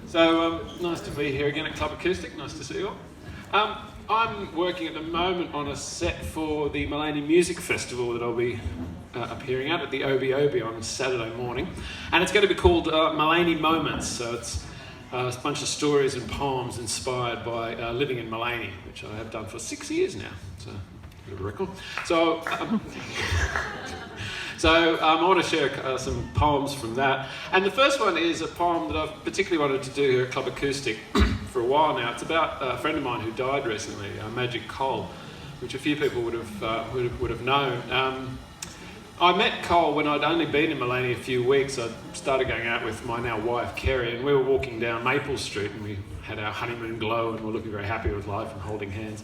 So nice to be here again at Club Acoustic. Nice to see you all. I'm working at the moment on a set for the Maleny Music Festival that I'll be appearing at the OB on Saturday morning, and it's going to be called Maleny Moments. So it's a bunch of stories and poems inspired by living in Maleny, which I have done for 6 years now. So a bit of a record. So I want to share some poems from that. And the first one is a poem that I've particularly wanted to do here at Club Acoustic for a while now. It's about a friend of mine who died recently, Magik Col, which a few people would have known. I met Cole when I'd only been in Maleny a few weeks. I started going out with my now wife, Kerry, and we were walking down Maple Street, and we had our honeymoon glow, and we're looking very happy with life and holding hands.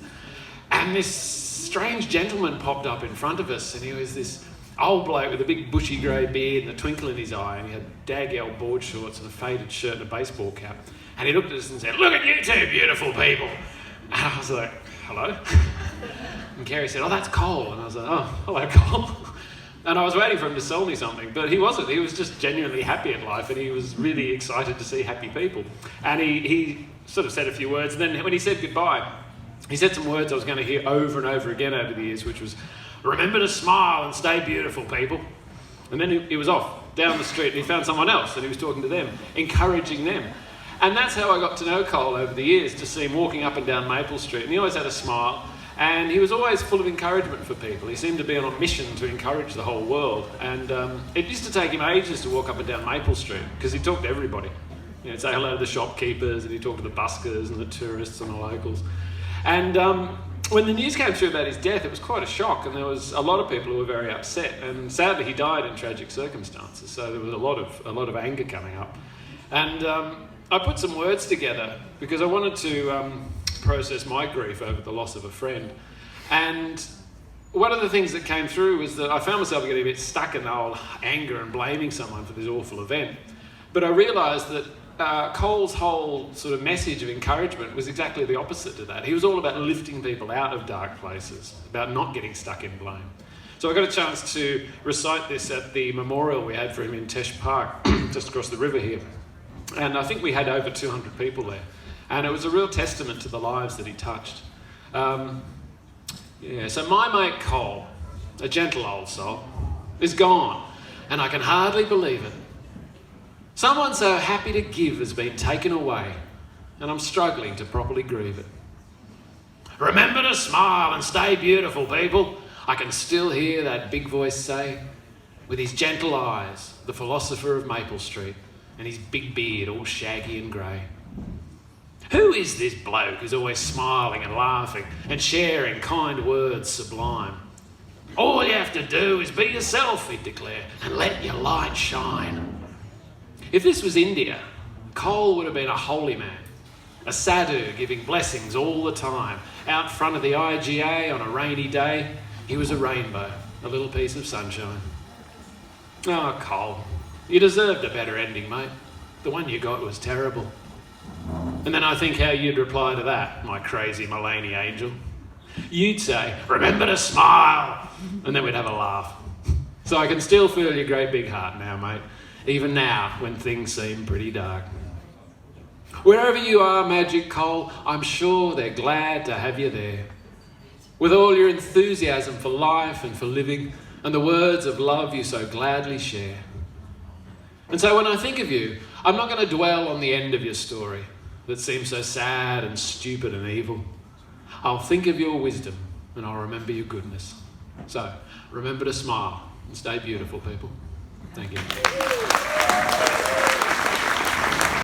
And this strange gentleman popped up in front of us, and he was this old bloke with a big bushy grey beard and a twinkle in his eye, and he had dag-el board shorts and a faded shirt and a baseball cap. And he looked at us and said, "Look at you two beautiful people." And I was like, "Hello?" And Kerry said, "Oh, that's Cole." And I was like, "Oh, hello, Cole." And I was waiting for him to sell me something, but he wasn't. He was just genuinely happy in life, and he was really excited to see happy people. And he sort of said a few words, and then when he said goodbye, he said some words I was going to hear over and over again over the years, which was, "Remember to smile and stay beautiful, people." And then he was off down the street, and he found someone else, and he was talking to them, encouraging them. And that's how I got to know Cole over the years, to see him walking up and down Maple Street, and he always had a smile. And he was always full of encouragement for people. He seemed to be on a mission to encourage the whole world. And it used to take him ages to walk up and down Maple Street, because he talked to everybody. He'd say hello to the shopkeepers, and he'd talk to the buskers and the tourists and the locals. And when the news came through about his death, it was quite a shock, and there was a lot of people who were very upset. And sadly, he died in tragic circumstances, so there was a lot of anger coming up. And I put some words together because I wanted to process my grief over the loss of a friend. And one of the things that came through was that I found myself getting a bit stuck in the old anger and blaming someone for this awful event. But I realised that Cole's whole sort of message of encouragement was exactly the opposite to that. He was all about lifting people out of dark places, about not getting stuck in blame. So I got a chance to recite this at the memorial we had for him in Tesh Park, just across the river here. And I think we had over 200 people there. And it was a real testament to the lives that he touched. So my mate Cole, a gentle old soul, is gone, and I can hardly believe it. Someone so happy to give has been taken away, and I'm struggling to properly grieve it. Remember to smile and stay beautiful, people. I can still hear that big voice say, with his gentle eyes, the philosopher of Maple Street, and his big beard all shaggy and grey. Who is this bloke who's always smiling and laughing and sharing kind words sublime? All you have to do is be yourself, he'd declare, and let your light shine. If this was India, Cole would have been a holy man, a sadhu giving blessings all the time. Out front of the IGA on a rainy day, he was a rainbow, a little piece of sunshine. Oh, Cole, you deserved a better ending, mate. The one you got was terrible. And then I think how you'd reply to that, my crazy Maleny angel. You'd say, "Remember to smile," and then we'd have a laugh. So I can still feel your great big heart now, mate, even now when things seem pretty dark. Wherever you are, Magik Col, I'm sure they're glad to have you there. With all your enthusiasm for life and for living, and the words of love you so gladly share. And so when I think of you, I'm not going to dwell on the end of your story that seems so sad and stupid and evil. I'll think of your wisdom, and I'll remember your goodness. So remember to smile and stay beautiful, people. Thank you.